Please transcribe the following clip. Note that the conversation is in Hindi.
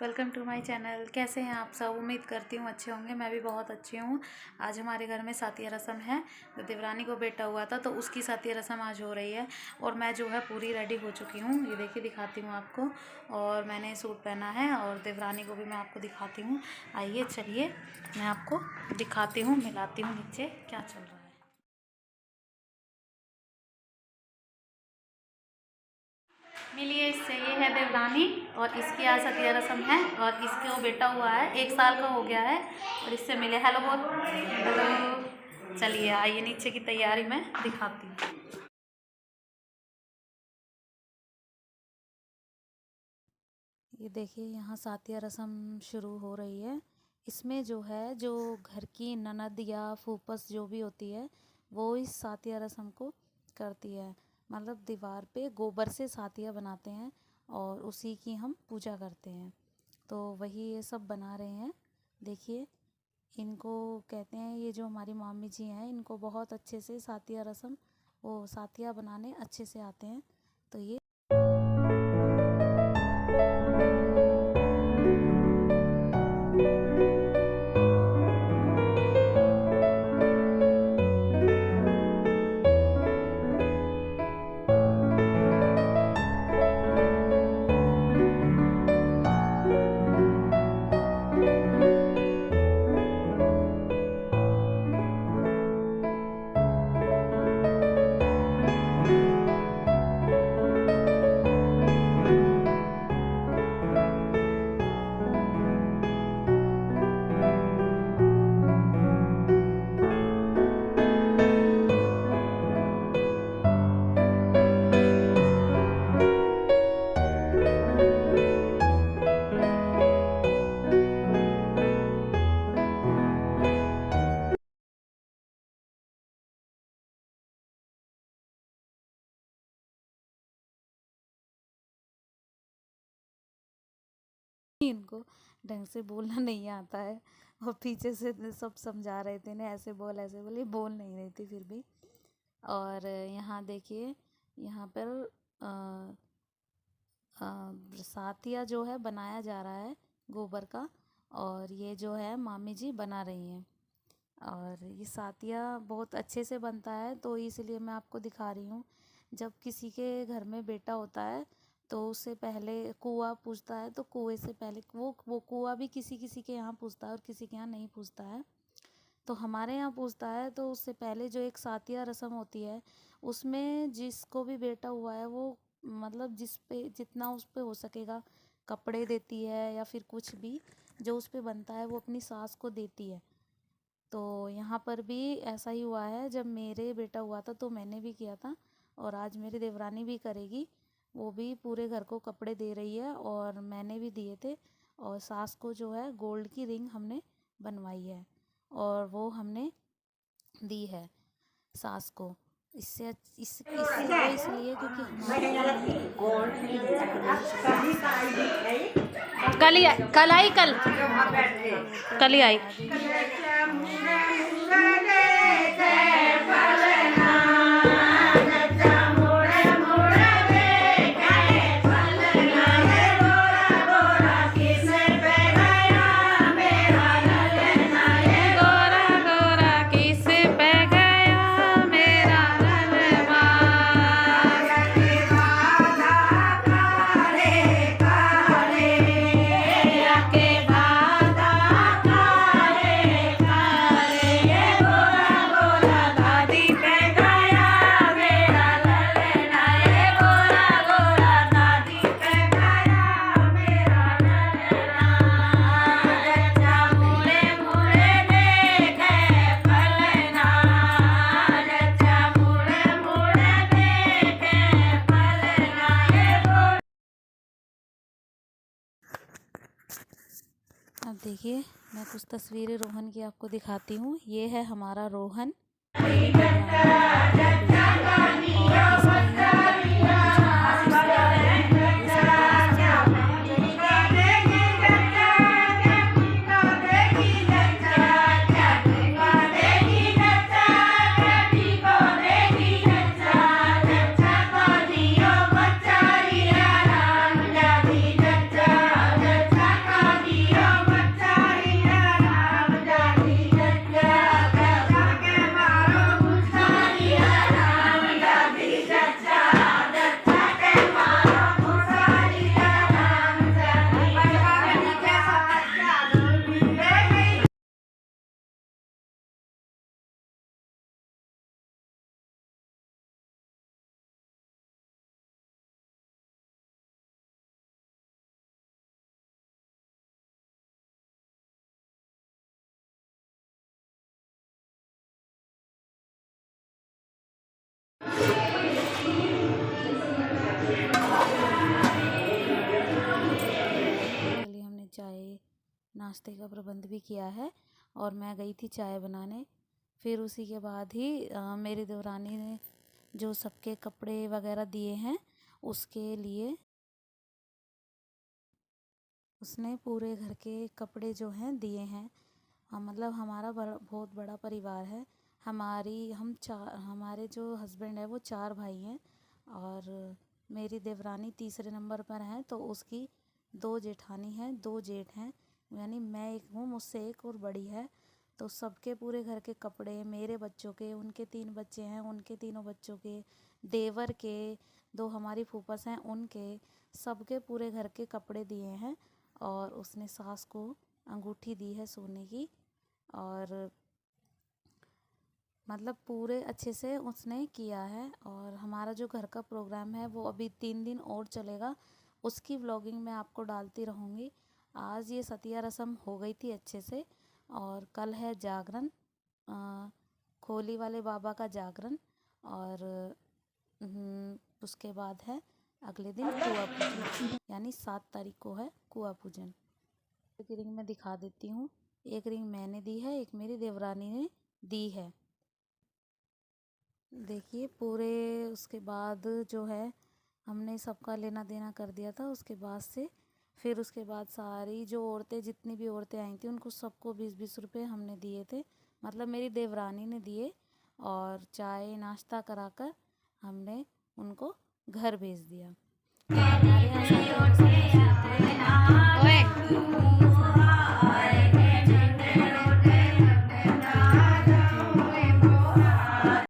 Welcome to my channel. कैसे हैं आप सब? उम्मीद करती हूँ अच्छे होंगे। मैं भी बहुत अच्छी हूँ। आज हमारे घर में सातिया रस्म है। तो देवरानी को बेटा हुआ था तो उसकी सातिया रस्म आज हो रही है और मैं जो है पूरी रेडी हो चुकी हूँ। ये देखिए, दिखाती हूँ आपको। और मैंने सूट पहना है और देवरानी को भी मैं आपको दिखाती हूँ। आइए चलिए मैं आपको दिखाती हूँ, मिलाती हूँ नीचे क्या चल रहा है। मिलिए इससे, ये है देवरानी और इसकी आज सतिया रस्म है और इसको बेटा हुआ है, 1 साल का हो गया है। और इससे मिले। हेलो बोल। हेलो। चलिए आइए नीचे की तैयारी मैं दिखाती हूँ। ये देखिए, यहाँ सातिया रस्म शुरू हो रही है। इसमें जो है, जो घर की ननद या फूफस जो भी होती है वो इस सातिया रस्म को करती है। मतलब दीवार पे गोबर से सातिया बनाते हैं और उसी की हम पूजा करते हैं। तो वही ये सब बना रहे हैं। देखिए, इनको कहते हैं, ये जो हमारी मामी जी हैं इनको बहुत अच्छे से सातिया रस्म, वो सातिया बनाने अच्छे से आते हैं। तो ये इनको ढंग से बोलना नहीं आता है और पीछे से सब समझा रहे थे ना, ऐसे बोल ऐसे बोल, ये बोल नहीं रही थी फिर भी। और यहाँ देखिए, यहाँ पर सातिया जो है बनाया जा रहा है गोबर का। और ये जो है मामी जी बना रही हैं। और ये सातिया बहुत अच्छे से बनता है, तो इसलिए मैं आपको दिखा रही हूँ। जब किसी के घर में बेटा होता है तो उससे पहले कुआं पूछता है, तो कुएं से पहले वो कुआं भी किसी किसी के यहाँ पूछता है और किसी के यहाँ नहीं पूछता है। तो हमारे यहाँ पूछता है, तो उससे पहले जो एक सातिया रस्म होती है उसमें जिसको भी बेटा हुआ है वो, मतलब जिस पे जितना उस पे हो सकेगा कपड़े देती है या फिर कुछ भी जो उस पे बनता है वो अपनी सास को देती है। तो यहाँ पर भी ऐसा ही हुआ है। जब मेरे बेटा हुआ था तो मैंने भी किया था और आज मेरी देवरानी भी करेगी। वो भी पूरे घर को कपड़े दे रही है और मैंने भी दिए थे। और सास को जो है गोल्ड की रिंग हमने बनवाई है और वो हमने दी है सास को। वो इसलिए क्योंकि कल आई, कल ही आई। अब देखिए, मैं कुछ तस्वीरें रोहन की आपको दिखाती हूँ। ये है हमारा रोहन। नाश्ते का प्रबंध भी किया है और मैं गई थी चाय बनाने। फिर उसी के बाद ही मेरी देवरानी ने जो सबके कपड़े वगैरह दिए हैं उसके लिए उसने पूरे घर के कपड़े जो हैं दिए हैं। मतलब हमारा बहुत बड़ा परिवार है। हमारे जो हस्बैंड है वो 4 भाई हैं और मेरी देवरानी तीसरे नंबर पर हैं, तो उसकी 2 जेठानी हैं, 2 जेठ हैं, यानी मैं एक हूँ, मुझसे एक और बड़ी है। तो सबके पूरे घर के कपड़े, मेरे बच्चों के, उनके 3 बच्चे हैं, उनके तीनों बच्चों के, देवर के, 2 हमारी फूफस हैं उनके, सबके पूरे घर के कपड़े दिए हैं। और उसने सास को अंगूठी दी है सोने की। और मतलब पूरे अच्छे से उसने किया है। और हमारा जो घर का प्रोग्राम है वो अभी 3 दिन और चलेगा, उसकी व्लॉगिंग मैं आपको डालती रहूँगी। आज ये सतिया रस्म हो गई थी अच्छे से और कल है जागरण, खोली वाले बाबा का जागरण। और उसके बाद है अगले दिन कुआं पूजन, यानी 7 तारीख को है कुआं पूजन। एक रिंग मैं दिखा देती हूँ, एक रिंग मैंने दी है, एक मेरी देवरानी ने दी है। देखिए पूरे उसके बाद जो है हमने सबका लेना देना कर दिया था। उसके बाद से फिर उसके बाद सारी जो औरतें, जितनी भी औरतें आई थी, उनको सबको 20-20 रुपये हमने दिए थे, मतलब मेरी देवरानी ने दिए। और चाय नाश्ता कराकर हमने उनको घर भेज दिया। हमारे यहाँ